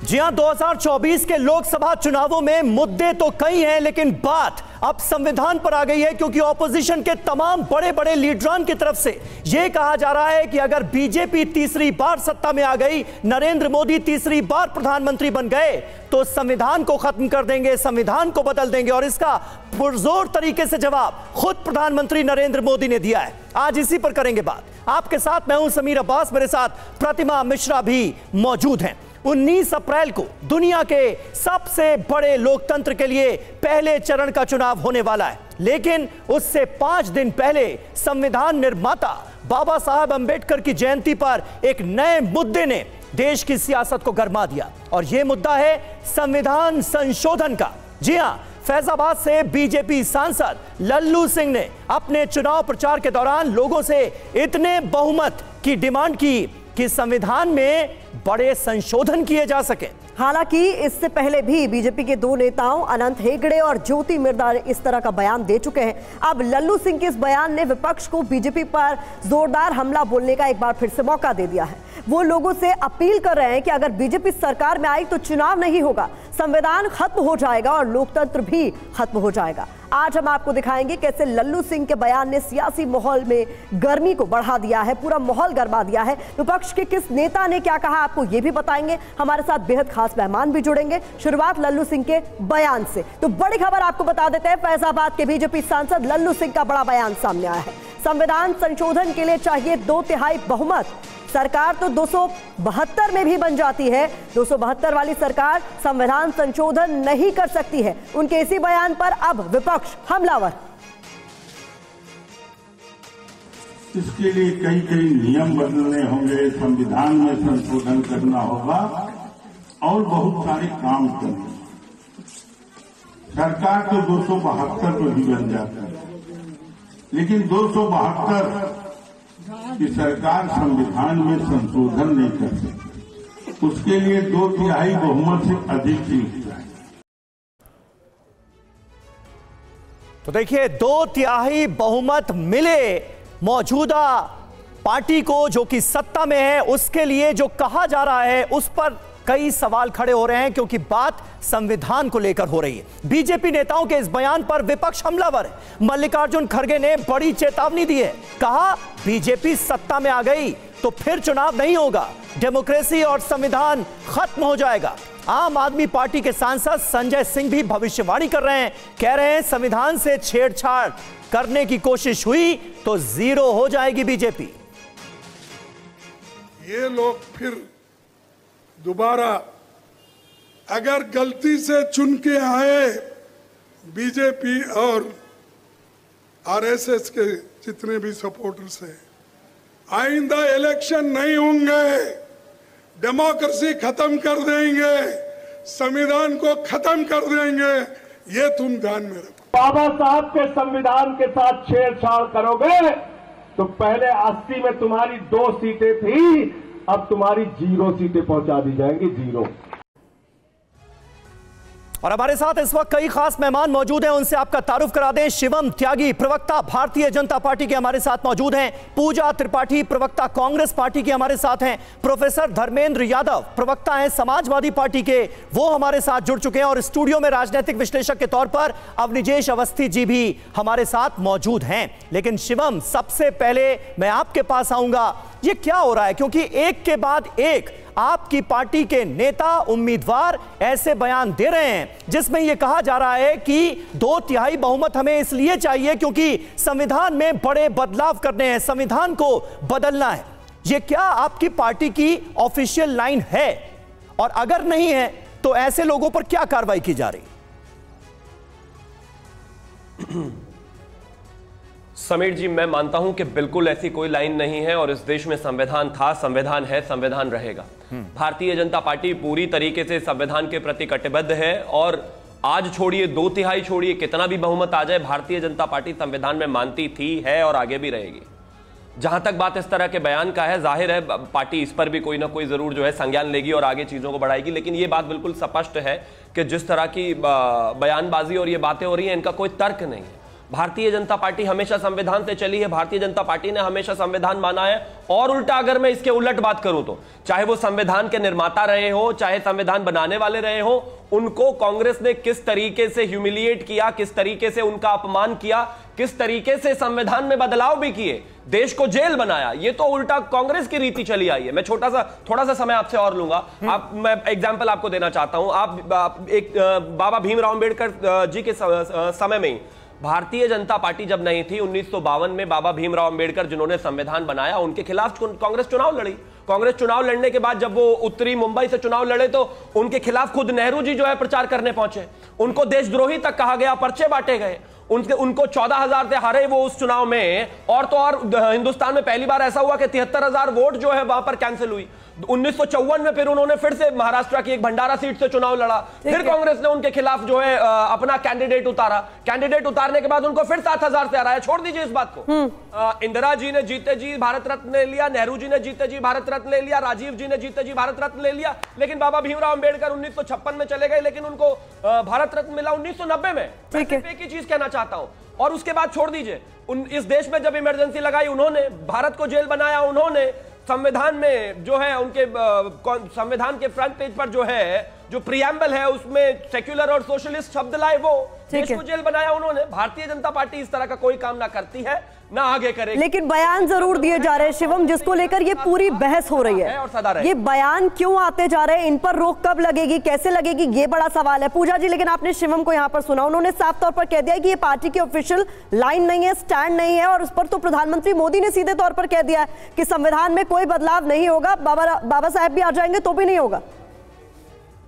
जी हां, 2024 के लोकसभा चुनावों में मुद्दे तो कई हैं, लेकिन बात अब संविधान पर आ गई है, क्योंकि ऑपोजिशन के तमाम बड़े बड़े लीडरान की तरफ से यह कहा जा रहा है कि अगर बीजेपी तीसरी बार सत्ता में आ गई, नरेंद्र मोदी तीसरी बार प्रधानमंत्री बन गए, तो संविधान को खत्म कर देंगे, संविधान को बदल देंगे। और इसका पुरजोर तरीके से जवाब खुद प्रधानमंत्री नरेंद्र मोदी ने दिया है। आज इसी पर करेंगे बात। आपके साथ मैं हूं समीर अब्बास, मेरे साथ प्रतिमा मिश्रा भी मौजूद हैं। 19 अप्रैल को दुनिया के सबसे बड़े लोकतंत्र के लिए पहले चरण का चुनाव होने वाला है, लेकिन उससे 5 दिन पहले संविधान निर्माता बाबा साहब अंबेडकर की जयंती पर एक नए मुद्दे ने देश की सियासत को गरमा दिया, और यह मुद्दा है संविधान संशोधन का। जी हां, फैजाबाद से बीजेपी सांसद लल्लू सिंह ने अपने चुनाव प्रचार के दौरान लोगों से इतने बहुमत की डिमांड की कि संविधान में बड़े संशोधन किए जा सके। हालांकि इससे पहले भी बीजेपी के 2 नेताओं अनंत हेगड़े और ज्योति मिर्धा इस तरह का बयान दे चुके हैं। अब लल्लू सिंह के इस बयान ने विपक्ष को बीजेपी पर जोरदार हमला बोलने का एक बार फिर से मौका दे दिया है। वो लोगों से अपील कर रहे हैं कि अगर बीजेपी सरकार में आई तो चुनाव नहीं होगा, संविधान खत्म हो जाएगा और लोकतंत्र भी खत्म हो जाएगा। आज हम आपको दिखाएंगे कैसे लल्लू सिंह के बयान ने सियासी माहौल में गर्मी को बढ़ा दिया है, पूरा माहौल गरमा दिया है। विपक्ष के किस नेता ने क्या कहा, आपको यह भी बताएंगे। हमारे साथ बेहद खास मेहमान भी जुड़ेंगे। शुरुआत लल्लू सिंह के बयान से। तो बड़ी खबर आपको बता देते हैं, फैजाबाद के बीजेपी सांसद लल्लू सिंह का बड़ा बयान सामने आया है। संविधान संशोधन के लिए चाहिए 2/3 बहुमत। सरकार तो 272 में भी बन जाती है, 272 वाली सरकार संविधान संशोधन नहीं कर सकती है। उनके इसी बयान पर अब विपक्ष हमलावर। इसके लिए कई नियम बदलने होंगे, संविधान में संशोधन करना होगा और बहुत सारे काम करने। सरकार तो 272 में भी बन जाती है, लेकिन 272 की सरकार संविधान में संशोधन नहीं कर सकती। उसके लिए 2/3 बहुमत से अधिक चाहिए। तो देखिए, 2/3 बहुमत मिले मौजूदा पार्टी को जो कि सत्ता में है, उसके लिए जो कहा जा रहा है उस पर कई सवाल खड़े हो रहे हैं, क्योंकि बात संविधान को लेकर हो रही है। बीजेपी नेताओं के इस बयान पर विपक्ष हमलावर है। मल्लिकार्जुन खड़गे ने बड़ी चेतावनी दी है। कहा, बीजेपी सत्ता में आ गई तो फिर चुनाव नहीं होगा, डेमोक्रेसी और संविधान खत्म हो जाएगा। आम आदमी पार्टी के सांसद संजय सिंह भी भविष्यवाणी कर रहे हैं, कह रहे हैं संविधान से छेड़छाड़ करने की कोशिश हुई तो 0 हो जाएगी बीजेपी। ये लोग फिर दोबारा अगर गलती से चुन के आए, बीजेपी और आरएसएस के जितने भी सपोर्टर्स हैं, आइंदा इलेक्शन नहीं होंगे, डेमोक्रेसी खत्म कर देंगे, संविधान को खत्म कर देंगे। ये तुम ध्यान में रखो। बाबा साहब के संविधान के साथ छेड़छाड़ करोगे तो पहले 80 में तुम्हारी 2 सीटें थी, अब तुम्हारी 0 सीटें पहुंचा दी जाएंगी, 0। और हमारे साथ इस वक्त कई खास मेहमान मौजूद हैं, उनसे आपका तारुफ करा दें। शिवम त्यागी, प्रवक्ता भारतीय जनता पार्टी के हमारे साथ मौजूद हैं। पूजा त्रिपाठी, प्रवक्ता कांग्रेस पार्टी के हमारे साथ हैं। प्रोफेसर धर्मेंद्र यादव, प्रवक्ता हैं समाजवादी पार्टी के, वो हमारे साथ जुड़ चुके हैं। और स्टूडियो में राजनीतिक विश्लेषक के तौर पर अवनिजेश अवस्थी जी भी हमारे साथ मौजूद हैं। लेकिन शिवम, सबसे पहले मैं आपके पास आऊंगा, ये क्या हो रहा है? क्योंकि एक के बाद एक आपकी पार्टी के नेता, उम्मीदवार ऐसे बयान दे रहे हैं जिसमें यह कहा जा रहा है कि 2/3 बहुमत हमें इसलिए चाहिए क्योंकि संविधान में बड़े बदलाव करने हैं, संविधान को बदलना है। यह क्या आपकी पार्टी की ऑफिशियल लाइन है? और अगर नहीं है तो ऐसे लोगों पर क्या कार्रवाई की जा रही? समीर जी, मैं मानता हूं कि बिल्कुल ऐसी कोई लाइन नहीं है, और इस देश में संविधान था, संविधान है, संविधान रहेगा। भारतीय जनता पार्टी पूरी तरीके से संविधान के प्रति कटिबद्ध है, और आज छोड़िए 2/3 छोड़िए, कितना भी बहुमत आ जाए, भारतीय जनता पार्टी संविधान में मानती थी, है और आगे भी रहेगी। जहां तक बात इस तरह के बयान का है, जाहिर है पार्टी इस पर भी कोई ना कोई जरूर जो है संज्ञान लेगी और आगे चीजों को बढ़ाएगी, लेकिन यह बात बिल्कुल स्पष्ट है कि जिस तरह की बयानबाजी और ये बातें हो रही हैं, इनका कोई तर्क नहीं है। भारतीय जनता पार्टी हमेशा संविधान से चली है, भारतीय जनता पार्टी ने हमेशा संविधान माना है। और उल्टा अगर मैं इसके उलट बात करूं तो चाहे वो संविधान के निर्माता रहे हो, चाहे संविधान बनाने वाले रहे हो, उनको कांग्रेस ने किस तरीके से ह्यूमिलिएट किया, किस तरीके से उनका अपमान किया, किस तरीके से संविधान में बदलाव भी किए, देश को जेल बनाया, ये तो उल्टा कांग्रेस की रीति चली आई है। मैं थोड़ा सा समय आपसे और लूंगा। मैं एग्जांपल आपको देना चाहता हूं। आप एक बाबा भीमराव अंबेडकर जी के समय में ही भारतीय जनता पार्टी जब नहीं थी, 1952 में बाबा भीमराव अंबेडकर जिन्होंने संविधान बनाया, उनके खिलाफ कांग्रेस चुनाव लड़ी। कांग्रेस चुनाव लड़ने के बाद जब वो उत्तरी मुंबई से चुनाव लड़े तो उनके खिलाफ खुद नेहरू जी जो है प्रचार करने पहुंचे, उनको देशद्रोही तक कहा गया, पर्चे बांटे गए, उनको 14,000 से हारे वो उस चुनाव में। और तो और हिंदुस्तान में पहली बार ऐसा हुआ कि 73,000 वोट जो है वहां पर कैंसिल हुई। 1954 में फिर उन्होंने फिर से महाराष्ट्र की एक भंडारा सीट से चुनाव लड़ा, फिर कांग्रेस ने उनके खिलाफ जो है अपना कैंडिडेट उतारा। कैंडिडेट उतारने के बाद उनको फिर 7,000 से हराया। छोड़ दीजिए इस बात को, इंदिरा जी ने जीते जी भारत रत्न ले लिया, नेहरू जी ने जीते जी भारत रत्न ले लिया, राजीव जी ने जीते जी भारत रत्न ले लिया, लेकिन बाबा भीमराव अंबेडकर 1956 में चले गए, लेकिन उनको भारत रत्न मिला 1990 में। एक ही चीज कहना चाहता हूं। और उसके बाद छोड़ दीजिए, इस देश में जब इमरजेंसी लगाई उन्होंने, भारत को जेल बनाया उन्होंने, संविधान में जो है उनके संविधान के फ्रंट पेज पर जो है जो प्रियम्बल है उसमें सेक्युलर और सोशलिस्ट शब्द लाए, वो देश को जेल बनाया उन्होंने। भारतीय जनता पार्टी इस तरह का कोई काम ना करती है ना आगे करेगी। लेकिन बयान जरूर दिए जा रहे हैं शिवम, जिसको लेकर ये पूरी बहस हो रही है। और सदा रहे। ये बयान क्यों आते जा रहे हैं, इन पर रोक कब लगेगी, कैसे लगेगी, ये बड़ा सवाल है। पूजा जी, लेकिन आपने शिवम को यहाँ पर सुना, उन्होंने साफ तौर पर कह दिया कि ये पार्टी की ऑफिशियल लाइन नहीं है, स्टैंड नहीं है, और उस पर तो प्रधानमंत्री मोदी ने सीधे तौर पर कह दिया है कि संविधान में कोई बदलाव नहीं होगा, बाबा साहब भी आ जाएंगे तो भी नहीं होगा।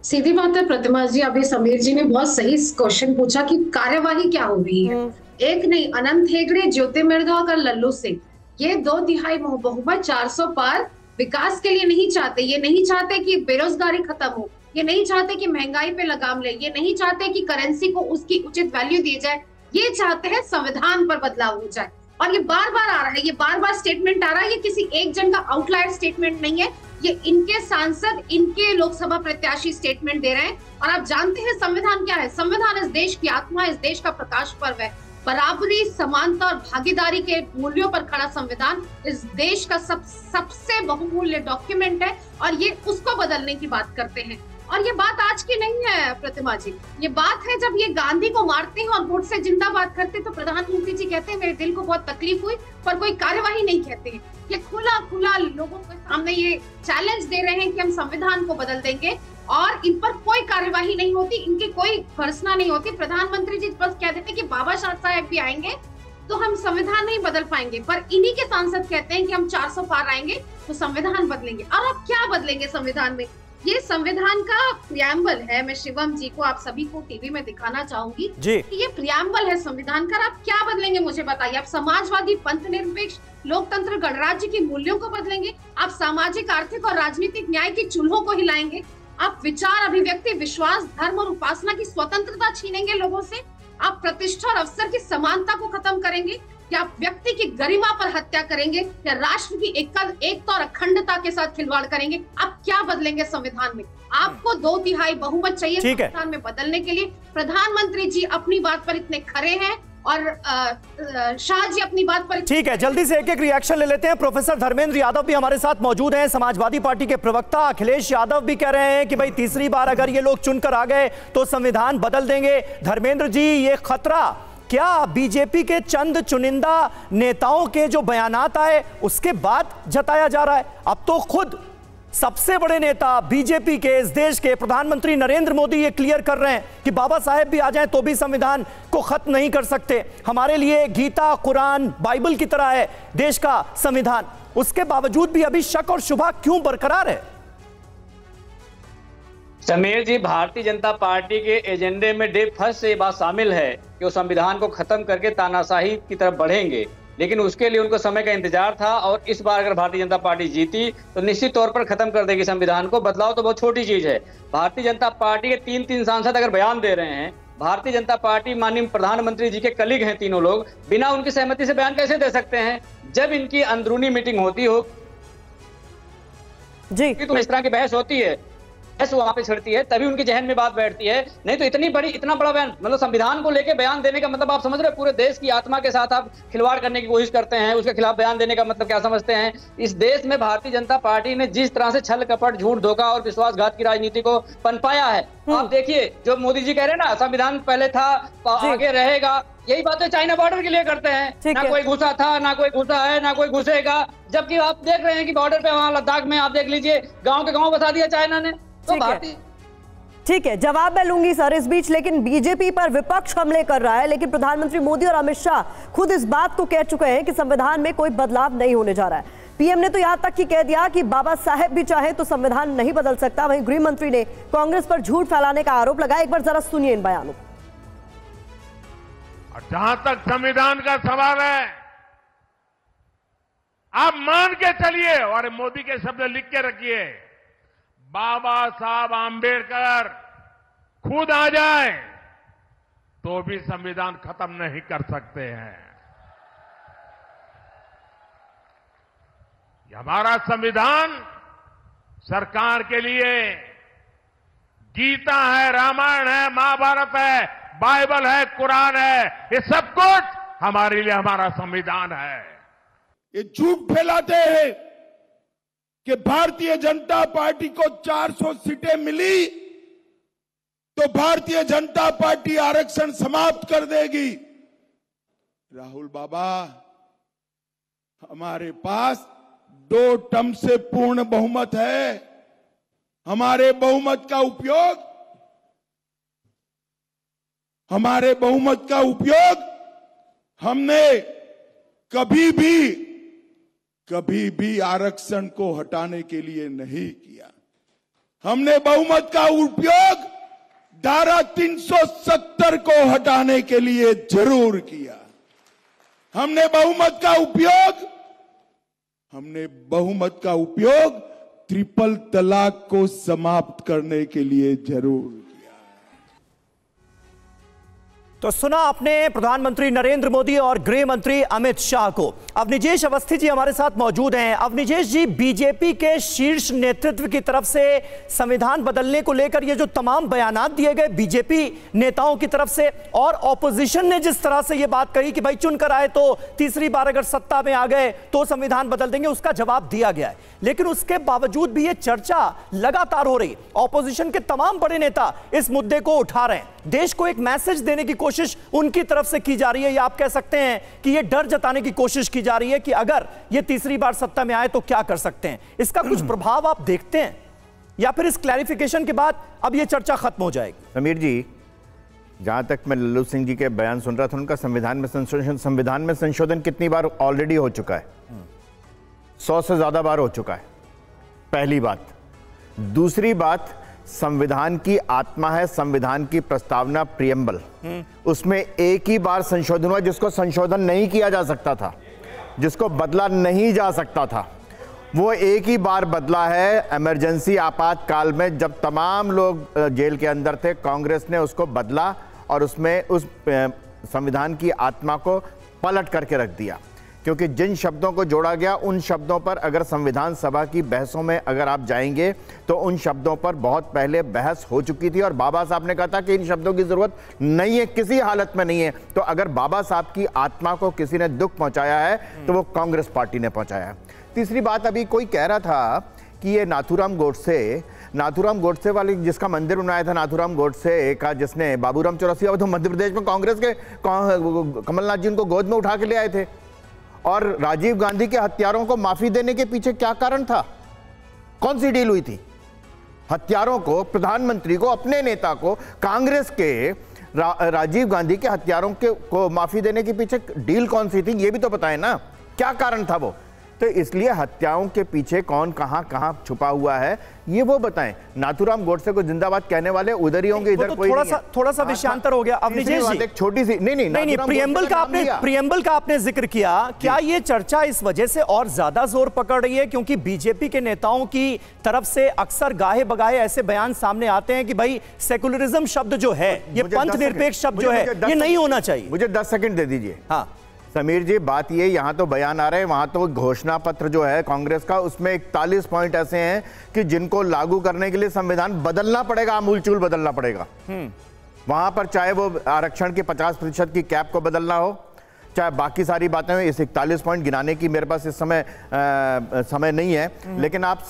सीधी बात है प्रतिमा जी, अभी समीर जी ने बहुत सही क्वेश्चन पूछा कि कार्यवाही क्या हो रही है। एक नहीं, अनंत हेगड़े, ज्योति मिर्धा और लल्लू सिंह, ये 2/3 बहुमत 400 पार विकास के लिए नहीं चाहते। ये नहीं चाहते कि बेरोजगारी खत्म हो, ये नहीं चाहते कि महंगाई पे लगाम ले, ये नहीं चाहते कि करेंसी को उसकी उचित वैल्यू दी जाए, ये चाहते हैं संविधान पर बदलाव हो जाए। और ये बार बार आ रहा है, ये बार बार स्टेटमेंट आ रहा है, ये किसी एक जन का आउटलायर स्टेटमेंट नहीं है, ये इनके सांसद, इनके लोकसभा प्रत्याशी स्टेटमेंट दे रहे हैं। और आप जानते हैं संविधान क्या है? संविधान इस देश की आत्मा, इस देश का प्रकाश पर्व है। बराबरी, समानता और भागीदारी के मूल्यों पर खड़ा संविधान इस देश का सबसे बहुमूल्य डॉक्यूमेंट है, और ये उसको बदलने की बात करते हैं। और ये बात आज की नहीं है प्रतिमा जी, ये बात है जब ये गांधी को मारते हैं और वोट से जिंदाबाद करते तो प्रधानमंत्री जी कहते हैं मेरे दिल को बहुत तकलीफ हुई, पर कोई कार्यवाही नहीं कहते हैं। ये खुला लोगों के सामने ये चैलेंज दे रहे हैं कि हम संविधान को बदल देंगे, और इन पर कोई कार्यवाही नहीं होती, इनकी कोई भर्सना नहीं होती। प्रधानमंत्री जी बस कह देते कि बाबा साहब भी आएंगे तो हम संविधान नहीं बदल पाएंगे, पर इन्हीं के सांसद कहते हैं कि हम 400 पार आएंगे तो संविधान बदलेंगे। और अब क्या बदलेंगे संविधान में? ये संविधान का प्रियम्बल है। मैं शिवम जी को, आप सभी को टीवी में दिखाना चाहूंगी कि ये प्रियम्बल है संविधान का। आप क्या बदलेंगे मुझे बताइए? आप समाजवादी, पंथ निरपेक्ष, लोकतंत्र, गणराज्य के मूल्यों को बदलेंगे? आप सामाजिक, आर्थिक और राजनीतिक न्याय के चूल्हों को हिलाएंगे? आप विचार, अभिव्यक्ति, विश्वास, धर्म और उपासना की स्वतंत्रता छीनेंगे लोगों से? आप प्रतिष्ठा और अवसर की समानता को खत्म करेंगे? या आप व्यक्ति की गरिमा पर हत्या करेंगे? या राष्ट्र की एकता और अखंडता के साथ खिलवाड़ करेंगे? आप क्या बदलेंगे संविधान में? आपको 2/3 बहुमत चाहिए संविधान में बदलने के लिए। प्रधानमंत्री जी अपनी बात पर इतने खरे हैं और शाह जी अपनी बात पर। ठीक है, जल्दी से एक रिएक्शन ले लेते हैं। प्रोफेसर धर्मेंद्र यादव भी हमारे साथ मौजूद हैं। समाजवादी पार्टी के प्रवक्ता अखिलेश यादव भी कह रहे हैं कि भाई तीसरी बार अगर ये लोग चुनकर आ गए तो संविधान बदल देंगे। धर्मेंद्र जी, ये खतरा क्या बीजेपी के चंद चुनिंदा नेताओं के जो बयानात आए उसके बाद जताया जा रहा है? अब तो खुद सबसे बड़े नेता बीजेपी के, इस देश के प्रधानमंत्री नरेंद्र मोदी ये क्लियर कर रहे हैं कि बाबा साहेब भी आ जाएं तो भी संविधान को खत्म नहीं कर सकते। हमारे लिए गीता, कुरान, बाइबल की तरह है देश का संविधान। उसके बावजूद भी अभी शक और शुबा क्यों बरकरार है? समीर जी, भारतीय जनता पार्टी के एजेंडे में डे फर्स्ट से ये बात शामिल है कि वो संविधान को खत्म करके तानाशाही की तरफ बढ़ेंगे, लेकिन उसके लिए उनको समय का इंतजार था। और इस बार अगर भारतीय जनता पार्टी जीती तो निश्चित तौर पर खत्म कर देगी संविधान को। बदलाव तो बहुत छोटी चीज है। भारतीय जनता पार्टी के 3 सांसद अगर बयान दे रहे हैं, भारतीय जनता पार्टी माननीय प्रधानमंत्री जी के कलीग हैं तीनों लोग, बिना उनकी सहमति से बयान कैसे दे सकते हैं? जब इनकी अंदरूनी मीटिंग होती हो जी तो इस तरह की बहस होती है। बहस वहां पे छिड़ती है, तभी उनके जहन में बात बैठती है। नहीं तो इतना बड़ा बयान, मतलब संविधान को लेकर बयान देने का मतलब आप समझ रहे हैं, पूरे देश की आत्मा के साथ आप खिलवाड़ करने की कोशिश करते हैं। उसके खिलाफ बयान देने का मतलब क्या समझते हैं? इस देश में भारतीय जनता पार्टी ने जिस तरह से छल कपट, झूठ, धोखा और विश्वासघात की राजनीति को पनपाया है, आप देखिए, जो मोदी जी कह रहे हैं ना, संविधान पहले था, आगे रहेगा, यही बातें चाइना बॉर्डर के लिए करते हैं। ना कोई घुसा था, ना कोई घुसा है, ना कोई घुसेगा। जबकि आप देख रहे हैं कि बॉर्डर पे वहां लद्दाख में आप देख लीजिए, गांव के गांव बसा दिया चाइना ने। तो भारतीय ठीक है, जवाब मैं लूंगी सर इस बीच, लेकिन बीजेपी पर विपक्ष हमले कर रहा है, लेकिन प्रधानमंत्री मोदी और अमित शाह खुद इस बात को कह चुके हैं कि संविधान में कोई बदलाव नहीं होने जा रहा है। पीएम ने तो यहां तक ही कह दिया कि बाबा साहेब भी चाहे तो संविधान नहीं बदल सकता। वहीं गृह मंत्री ने कांग्रेस पर झूठ फैलाने का आरोप लगाया। एक बार जरा सुनिए इन बयानों। जहां तक संविधान का सवाल है, आप मान के चलिए और मोदी के शब्द लिख के रखिए, बाबा साहब आंबेडकर खुद आ जाए तो भी संविधान खत्म नहीं कर सकते हैं। हमारा संविधान सरकार के लिए गीता है, रामायण है, महाभारत है, बाइबल है, कुरान है, ये सब कुछ हमारे लिए हमारा संविधान है। ये झूठ फैलाते हैं कि भारतीय जनता पार्टी को 400 सीटें मिली तो भारतीय जनता पार्टी आरक्षण समाप्त कर देगी। राहुल बाबा, हमारे पास 2 टर्म से पूर्ण बहुमत है। हमारे बहुमत का उपयोग हमने कभी भी आरक्षण को हटाने के लिए नहीं किया। हमने बहुमत का उपयोग धारा 370 को हटाने के लिए जरूर किया। हमने बहुमत का उपयोग ट्रिपल तलाक को समाप्त करने के लिए जरूर किया। तो सुना आपने प्रधानमंत्री नरेंद्र मोदी और गृह मंत्री अमित शाह को। अवनिजेश अवस्थी जी हमारे साथ मौजूद हैं। अवनिजेश जी, बीजेपी के शीर्ष नेतृत्व की तरफ से संविधान बदलने को लेकर ये जो तमाम बयानात दिए गए बीजेपी नेताओं की तरफ से, और ऑपोजिशन ने जिस तरह से ये बात कही कि भाई चुनकर आए तो तीसरी बार अगर सत्ता में आ गए तो संविधान बदल देंगे, उसका जवाब दिया गया है। लेकिन उसके बावजूद भी ये चर्चा लगातार हो रही। ऑपोजिशन के तमाम बड़े नेता इस मुद्दे को उठा रहे हैं। देश को एक मैसेज देने की कोशिश उनकी तरफ से की जा रही है, या आप कह सकते हैं कि ये डर जताने की कोशिश की जा रही है कि अगर ये तीसरी बार सत्ता में आए तो क्या कर सकते हैं। इसका कुछ प्रभाव आप देखते हैं, या फिर इस क्लैरिफिकेशन के बाद अब ये चर्चा खत्म हो जाएगी? समीर जी, जहां तक मैं लल्लू सिंह जी के बयान सुन रहा था, उनका संविधान में संशोधन कितनी बार ऑलरेडी हो चुका है? 100 से ज्यादा बार हो चुका है, पहली बात। दूसरी बात, संविधान की आत्मा है संविधान की प्रस्तावना प्रियम्बल, उसमें एक ही बार संशोधन हुआ जिसको संशोधन नहीं किया जा सकता था, जिसको बदला नहीं जा सकता था। वो एक ही बार बदला है इमरजेंसी आपातकाल में, जब तमाम लोग जेल के अंदर थे, कांग्रेस ने उसको बदला और उसमें उस संविधान की आत्मा को पलट करके रख दिया। क्योंकि जिन शब्दों को जोड़ा गया, उन शब्दों पर अगर संविधान सभा की बहसों में अगर आप जाएंगे तो उन शब्दों पर बहुत पहले बहस हो चुकी थी और बाबा साहब ने कहा था कि इन शब्दों की जरूरत नहीं है, किसी हालत में नहीं है। तो अगर बाबा साहब की आत्मा को किसी ने दुख पहुंचाया है तो वो कांग्रेस पार्टी ने पहुंचाया है। तीसरी बात, अभी कोई कह रहा था कि ये नाथूराम गोडसे वाले जिसका मंदिर बनाया था, नाथूराम गोडसे का, जिसने बाबूराम चौरसिया, तो मध्य प्रदेश में कांग्रेस के कमलनाथ जी उनको गोद में उठा के ले आए थे। और राजीव गांधी के हत्यारों को माफी देने के पीछे क्या कारण था? कौन सी डील हुई थी? हत्यारों को, प्रधानमंत्री को, अपने नेता को, कांग्रेस के राजीव गांधी के हत्यारों को माफी देने के पीछे डील कौन सी थी? ये भी तो बताएं ना, क्या कारण था वो। तो इसलिए हत्याओं के पीछे कौन कहां छुपा हुआ है ये वो बताएं। नाथूराम गोडसे को जिंदाबाद कहने वाले उधर ही होंगे, इधर कोई नहीं है। थोड़ा सा विषयांतर हो गया। अवनिजेश जी, एक छोटी सी नहीं, प्रियम्बल का आपने जिक्र किया, क्या ये चर्चा इस वजह से और ज्यादा जोर पकड़ रही है क्योंकि बीजेपी के नेताओं की तरफ से अक्सर गाहे बगाहे ऐसे बयान सामने आते हैं कि भाई सेकुलरिज्म शब्द जो है, ये पंथ निरपेक्ष शब्द जो है, ये नहीं होना चाहिए। मुझे 10 सेकंड दे दीजिए। हाँ, समीर जी, बात ये, यहां तो बयान आ रहे हैं, वहां तो घोषणा पत्र जो है कांग्रेस का, उसमें 41 पॉइंट ऐसे हैं कि जिनको लागू करने के लिए संविधान बदलना पड़ेगा, आमूलचूल बदलना पड़ेगा। वहां पर चाहे वो आरक्षण के 50% की कैप को बदलना हो, चाहे बाकी सारी बातें हो। इस 41 पॉइंट गिनाने की मेरे पास इस समय नहीं है, लेकिन आप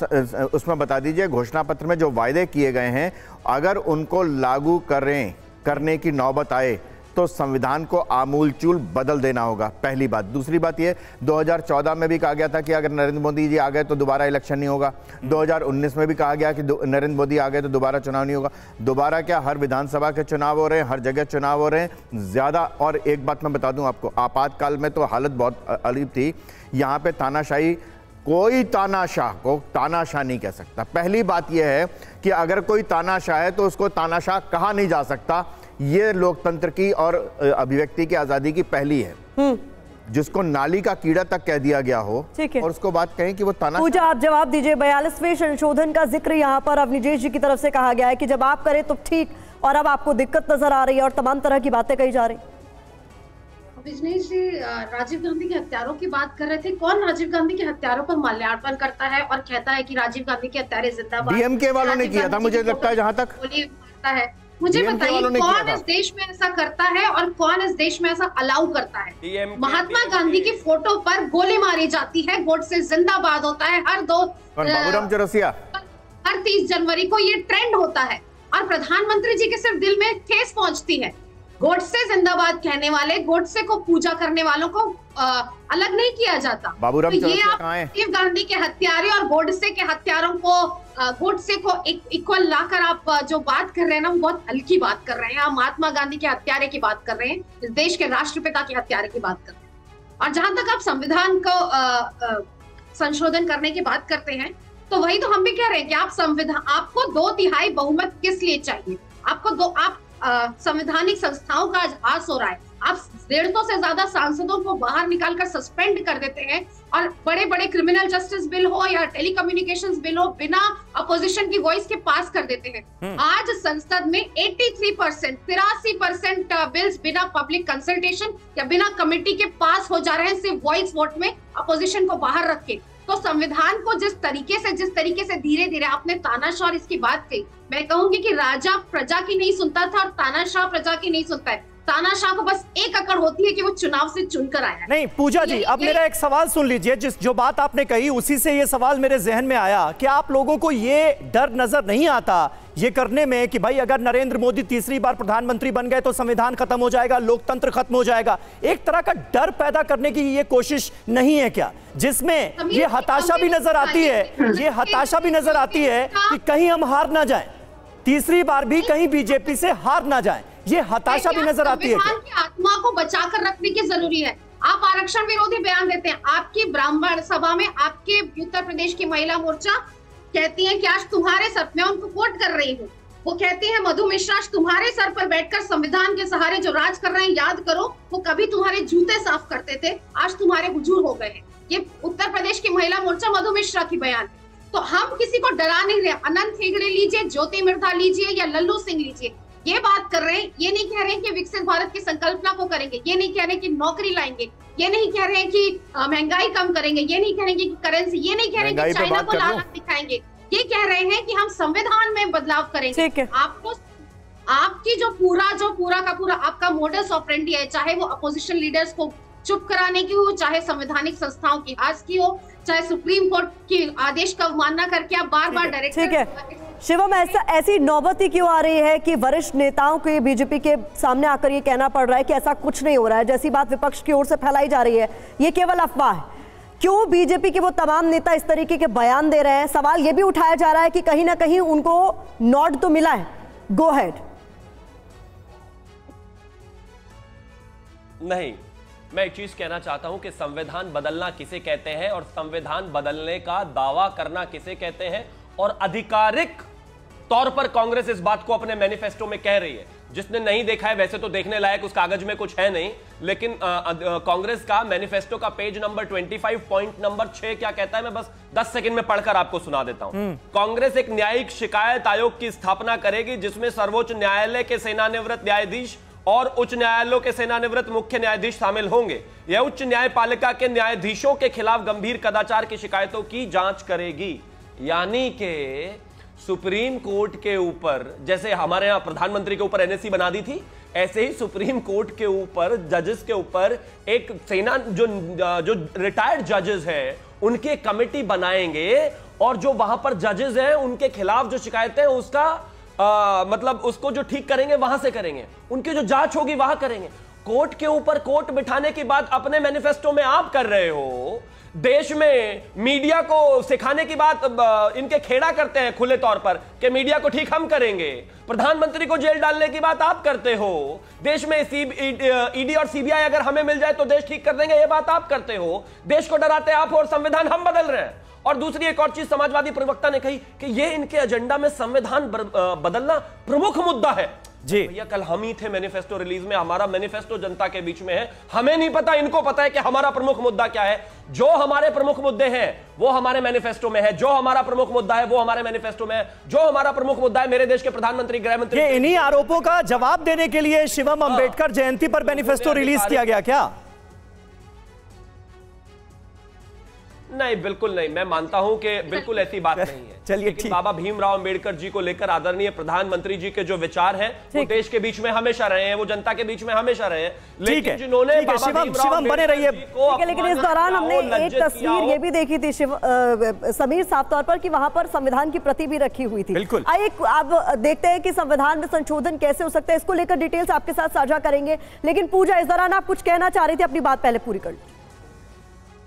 उसमें बता दीजिए घोषणा पत्र में जो वायदे किए गए हैं, अगर उनको लागू करने की नौबत आए तो संविधान को आमूलचूल बदल देना होगा, पहली बात। दूसरी बात ये, 2014 में भी कहा गया था कि अगर नरेंद्र मोदी जी आ गए तो दोबारा इलेक्शन नहीं होगा। 2019 में भी कहा गया कि नरेंद्र मोदी आ गए तो दोबारा चुनाव नहीं होगा। दोबारा क्या, हर विधानसभा के चुनाव हो रहे हैं, हर जगह चुनाव हो रहे हैं ज्यादा। और एक बात मैं बता दूं आपको, आपातकाल में तो हालत बहुत अलीब थी। यहाँ पे तानाशाही, कोई तानाशाह को तानाशाह नहीं कह सकता। पहली बात यह है कि अगर कोई तानाशाह है तो उसको तानाशाह कहा नहीं जा सकता। ये लोकतंत्र की और अभिव्यक्ति की आजादी की पहली है। जिसको नाली का कीड़ा तक कह दिया गया हो और उसको बात कहें कि वो तानाशाह। पूजा, आप जवाब दीजिए। 42वें संशोधन का जिक्र यहाँ पर अवनीश जी की तरफ से कहा गया है कि जब आप करें तो ठीक, और अब आपको दिक्कत नजर आ रही है और तमाम तरह की बातें कही जा रही। विजनेश जी राजीव गांधी के हत्यारों की बात कर रहे थे। कौन राजीव गांधी के हत्यारों पर माल्यार्पण करता है और कहता है कि राजीव गांधी के हत्यारे जिंदाबाद? डीएमके वालों ने किया था, मुझे लगता है, जहां तक है। मुझे बताइए कौन इस देश में ऐसा करता है और कौन इस देश में ऐसा अलाउ करता है? महात्मा गांधी की फोटो पर गोली मारी जाती है, गोडसे जिंदाबाद होता है हर 30 जनवरी को, ये ट्रेंड होता है और प्रधानमंत्री जी के सिर्फ दिल में ठेस पहुंचती है। गोडसे जिंदाबाद कहने वाले, गोडसे को पूजा करने वालों को अलग नहीं किया जाता। बाबूराम तो ये आप राजीव गांधी के हत्यारे और गोडसे के हत्यारों को, गोडसे को इक्वल लाकर आप जो बात कर रहे हैं ना, वो बहुत हल्की बात कर रहे हैं। आप महात्मा गांधी के हत्यारे की बात कर रहे हैं, इस देश के राष्ट्रपिता के हत्यारे की बात कर रहे हैं। और जहां तक आप संविधान को संशोधन करने की बात करते हैं, तो वही तो हम भी कह रहे हैं कि आप संविधान, आपको 2/3 बहुमत किस लिए चाहिए? आपको आप संवैधानिक संस्थाओं का ह्रास हो रहा है। आप 150 से ज्यादा सांसदों को बाहर निकालकर सस्पेंड कर देते हैं और बड़े बड़े क्रिमिनल जस्टिस बिल हो या टेलीकम्युनिकेशंस बिल हो, बिना अपोजिशन की वॉइस के पास कर देते हैं। आज संसद में 83% बिल्स बिना पब्लिक कंसल्टेशन या बिना कमेटी के पास हो जा रहे हैं, सिर्फ वॉइस वोट में अपोजिशन को बाहर रख के। तो संविधान को जिस तरीके से धीरे धीरे आपने तानाशाह इसकी बात कही, मैं कहूंगी कि राजा प्रजा की नहीं सुनता था और तानाशाह प्रजा की नहीं सुनता है। तानाशाह को बस एक अकड़ होती है कि वो चुनाव से चुनकर आया। नहीं पूजा जी, अब मेरा एक सवाल सुन लीजिए। जो बात आपने कही उसी से ये सवाल मेरे जहन में आया कि आप लोगों को ये डर नजर नहीं आता ये करने में कि भाई अगर नरेंद्र मोदी तीसरी बार प्रधानमंत्री बन गए तो संविधान खत्म हो जाएगा, लोकतंत्र खत्म हो जाएगा? एक तरह का डर पैदा करने की ये कोशिश नहीं है क्या, जिसमें ये हताशा भी नजर आती है, ये हताशा भी नजर आती है कि कहीं हम हार ना जाएं, तीसरी बार भी कहीं बीजेपी से हार ना जाएं, ये हताशा भी नजर आती है। संविधान की आत्मा को बचाकर रखने की जरूरी है। आप आरक्षण विरोधी बयान देते हैं। आपकी ब्राह्मण सभा में आपके उत्तर प्रदेश की महिला मोर्चा कहती है कि आज तुम्हारे सर, मैं उनको कोट कर रही हूँ, वो कहती है मधु मिश्रा, आज तुम्हारे सर पर बैठकर संविधान के सहारे जो राज कर रहे हैं, याद करो वो कभी तुम्हारे जूते साफ करते थे, आज तुम्हारे हुजूर हो गए हैं। ये उत्तर प्रदेश की महिला मोर्चा मधु मिश्रा की बयान है। तो हम किसी को डरा नहीं रहे। अनंत हेगड़े लीजिए, ज्योति मिर्धा लीजिए या लल्लू सिंह लीजिए, ये बात कर रहे हैं। ये नहीं कह रहे हैं कि विकसित भारत की संकल्पना को करेंगे, ये नहीं कह रहे हैं कि नौकरी लाएंगे, ये नहीं कह रहे हैं कि महंगाई कम करेंगे, ये नहीं कह रहे हैं कि करेंसी, ये नहीं कह रहे हैं कि चाइना को लालच दिखाएंगे, ये कह रहे हैं कि हम संविधान में बदलाव करेंगे। आपको आपकी जो पूरा का पूरा आपका मोडस ऑपरेंडी है, चाहे वो अपोजिशन लीडर्स को चुप कराने की हो, चाहे संवैधानिक संस्थाओं की ह्रास की हो, चाहे सुप्रीम कोर्ट के आदेश का अवमानना करके आप बार-बार डायरेक्टर। शिवम, ऐसी नौबत ही क्यों आ रही है कि वरिष्ठ नेताओं को बीजेपी के सामने आकर ये कहना पड़ रहा है कि ऐसा कुछ नहीं हो रहा है, जैसी बात विपक्ष की ओर से फैलाई जा रही है, ये केवल अफवाह है? क्यों बीजेपी के वो तमाम नेता इस तरीके के बयान दे रहे हैं? सवाल ये भी उठाया जा रहा है कि कहीं ना कहीं उनको नॉड तो मिला है, गो हेड। नहीं, मैं एक चीज कहना चाहता हूं कि संविधान बदलना किसे कहते हैं और संविधान बदलने का दावा करना किसे कहते हैं, और आधिकारिक तौर पर कांग्रेस इस बात को अपने मैनिफेस्टो में कह रही है। जिसने नहीं देखा है, वैसे तो देखने लायक उस कागज में कुछ है नहीं, लेकिन कांग्रेस का मैनिफेस्टो का पेज नंबर 25 पॉइंट नंबर 6 क्या कहता है, मैं बस 10 सेकंड में पढ़कर आपको सुना देता हूं। कांग्रेस एक न्यायिक शिकायत आयोग की स्थापना करेगी जिसमें सर्वोच्च न्यायालय के सेवानिवृत्त न्यायाधीश और उच्च न्यायालयों के सेवानिवृत्त मुख्य न्यायाधीश शामिल होंगे। यह उच्च न्यायपालिका के न्यायाधीशों के खिलाफ गंभीर कदाचार की शिकायतों की जांच करेगी। यानी कि सुप्रीम कोर्ट के ऊपर, जैसे हमारे यहां प्रधानमंत्री के ऊपर एनएससी बना दी थी, ऐसे ही सुप्रीम कोर्ट के ऊपर, जजेस के ऊपर एक सेना जो रिटायर्ड जजेस हैं उनकी कमेटी बनाएंगे और जो वहां पर जजेस हैं उनके खिलाफ जो शिकायतें हैं उसका मतलब उसको जो ठीक करेंगे वहां से करेंगे, उनकी जो जांच होगी वहां करेंगे। कोर्ट के ऊपर कोर्ट बिठाने की बात अपने मैनिफेस्टो में आप कर रहे हो। देश में मीडिया को सिखाने की बात इनके खेड़ा करते हैं खुले तौर पर कि मीडिया को ठीक हम करेंगे। प्रधानमंत्री को जेल डालने की बात आप करते हो। देश में ईडी और सीबीआई अगर हमें मिल जाए तो देश ठीक कर देंगे, ये बात आप करते हो। देश को डराते आप और संविधान हम बदल रहे हैं। और दूसरी एक और चीज समाजवादी प्रवक्ता ने कही कि ये इनके एजेंडा में संविधान बदलना प्रमुख मुद्दा है। जी भैया, कल हम ही थे मैनिफेस्टो रिलीज में, हमारा मैनिफेस्टो जनता के बीच में है, हमें नहीं पता, इनको पता है कि हमारा प्रमुख मुद्दा क्या है। जो हमारे प्रमुख मुद्दे हैं वो हमारे मैनिफेस्टो में है, जो हमारा प्रमुख मुद्दा है वो हमारे मैनिफेस्टो में है। जो हमारा प्रमुख मुद्दा है मेरे देश के प्रधानमंत्री, गृह मंत्री, इन्हीं आरोपों का जवाब देने के लिए शिवम अंबेडकर जयंती पर मैनिफेस्टो रिलीज किया गया क्या? नहीं, बिल्कुल नहीं। मैं मानता हूं कि बिल्कुल ऐसी बात नहीं है। चलिए, लेकिन बाबा भीमराव अंबेडकर जी को लेकर आदरणीय प्रधानमंत्री जी के जो विचार हैं वो देश के बीच में हमेशा रहे हैं, वो जनता के बीच में हमेशा रहे हैं। लेकिन जिन्होंने शिवम बने रहिए, लेकिन इस दौरान हमने एक तस्वीर ये भी देखी थी समीर, साफ तौर पर कि वहां पर संविधान की प्रति भी रखी हुई थी। बिल्कुल। अब देखते हैं कि संविधान में संशोधन कैसे हो सकता है, इसको लेकर डिटेल्स आपके साथ साझा करेंगे। लेकिन पूजा, इस दौरान आप कुछ कहना चाह रही थी, अपनी बात पहले पूरी कर लो।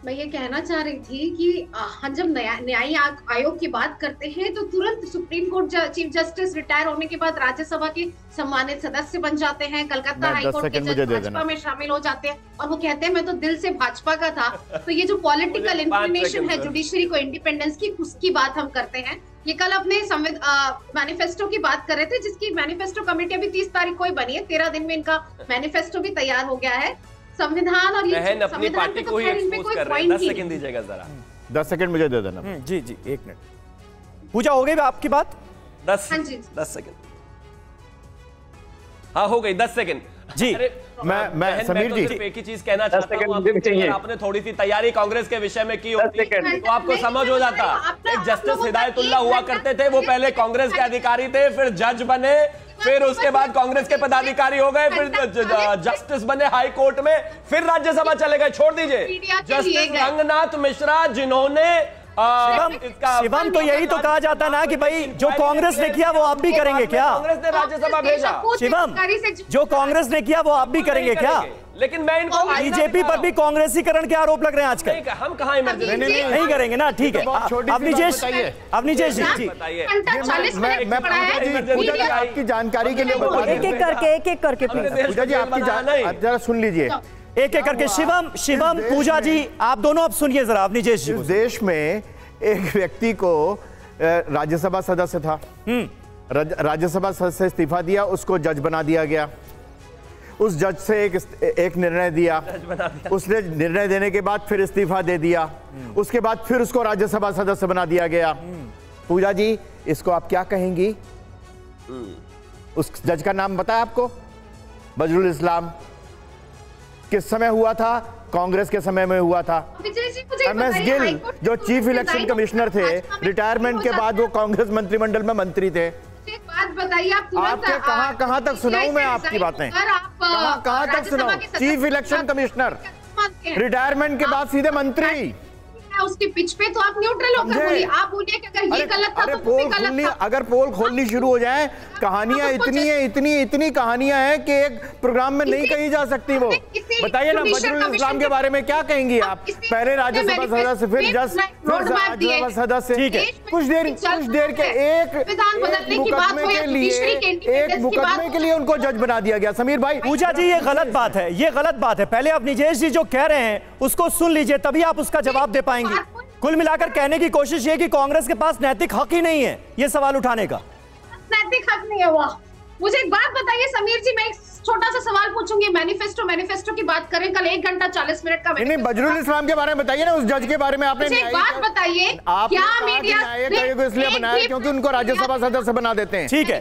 मैं ये कहना चाह रही थी कि हम जब न्याय आयोग की बात करते हैं तो तुरंत supreme court chief justice retire होने के बाद राज्यसभा के सम्मानित सदस्य बन जाते हैं, कलकत्ता हाईकोर्ट के जज भाजपा में शामिल हो जाते हैं और वो कहते हैं मैं तो दिल से भाजपा का था। तो ये जो पॉलिटिकल इंक्लिनेशन है जुडिशरी को इंडिपेंडेंस की, उसकी बात हम करते हैं। ये कल अपने मैनिफेस्टो की बात कर रहे थे, जिसकी मैनिफेस्टो कमेटी अभी 30 तारीख को ही बनी है। 13 दिन में इनका मैनिफेस्टो भी तैयार हो गया है। संविधान और ये अपनी पार्टी को ही एक्सपोज कर रहे हैं। 10 सेकंड दीजिएगा जरा, 10 सेकंड मुझे दे देना। जी जी, 1 मिनट। पूजा, हो गई आपकी बात? 10 सेकंड। हाँ, हो गई 10 सेकंड जी। मैं समीर जी एक ही चीज कहना चाहता हूँ, आपने थोड़ी सी तैयारी कांग्रेस के विषय में की होती तो आपको समझ हो जाता। एक जस्टिस हिदायतुल्ला हुआ करते थे, वो पहले कांग्रेस के अधिकारी थे, फिर जज बने, फिर उसके बाद कांग्रेस के पदाधिकारी हो गए, फिर जस्टिस बने हाई कोर्ट में, फिर राज्यसभा चले गए। छोड़ दीजिए, जस्टिस रंगनाथ मिश्रा जिन्होंने शिवम, तो यही तो कहा जाता ना कि भाई जो कांग्रेस ने किया वो आप भी करेंगे क्या? कांग्रेस ने राज्यसभा भेजा। शिवम, जो कांग्रेस ने किया वो आप भी करेंगे क्या? लेकिन मैं इनको बीजेपी पर भी कांग्रेसीकरण के आरोप लग रहे हैं आजकल। हम कहाँ नहीं करेंगे ना, ठीक है। अवनीजेश जी, आपकी जानकारी के लिए एक एक करके पूजा जी, आपकी जरा सुन लीजिए एक एक करके। शिवम, पूजा जी, आप दोनों अब सुनिए जरा। अवनीजेश जी, देश में एक व्यक्ति को राज्यसभा सदस्य था, राज्यसभा सदस्य से इस्तीफा दिया, उसको जज बना दिया गया। उस जज से एक निर्णय दिया, उसने निर्णय देने के बाद फिर इस्तीफा दे दिया, उसके बाद फिर उसको राज्यसभा सदस्य बना दिया गया। पूजा जी, इसको आप क्या कहेंगी? उस जज का नाम पता है आपको? बजरुल इस्लाम। किस समय हुआ था? कांग्रेस के समय में हुआ था। MS गिल जो चीफ इलेक्शन कमिश्नर थे, रिटायरमेंट के बाद वो कांग्रेस मंत्रिमंडल में मंत्री थे। एक बात बताइए, आप आपके कहां तक सुनाऊं मैं आपकी बातें? कहां तक सुनाऊं? चीफ इलेक्शन कमिश्नर, रिटायरमेंट के बाद सीधे मंत्री। उसके पिच पे तो आप न्यूट्रल होकर बोलिए। आप बोलिए कि अगर ये गलत था तो पोल खोलनी, अगर पोल खोलनी शुरू हो जाए, कहानियां इतनी कहानियां हैं कि एक प्रोग्राम में नहीं कही जा सकती। वो बताइए ना, बजरुल इस्लाम के बारे में क्या कहेंगी आप? पहले राज्यसभा सदस्य, फिर राज्यसभा सदस्य। ठीक है, कुछ देर के एक मुकदमे के लिए उनको जज बना दिया गया। समीर भाई, पूजा जी, ये गलत बात है, ये गलत बात है। पहले अवनीजेश जी जो कह रहे हैं उसको सुन लीजिए, तभी आप उसका जवाब दे पाएंगे। कुल मिलाकर कहने की कोशिश ये कि कांग्रेस के पास नैतिक हक ही नहीं है ये सवाल उठाने का। नैतिक हक नहीं है वो। मुझे एक बात बताइए समीर जी, मैं एक छोटा सा सवाल पूछूंगी। मैनिफेस्टो की बात करें, कल 1 घंटा 40 मिनट का नहीं, बजरुल इस्लाम के बारे में बताइए ना, उस जज के बारे में आपने एक बात बताइए। क्या मीडिया इसलिए बनाया क्योंकि उनको राज्यसभा सदस्य बना देते हैं। ठीक है,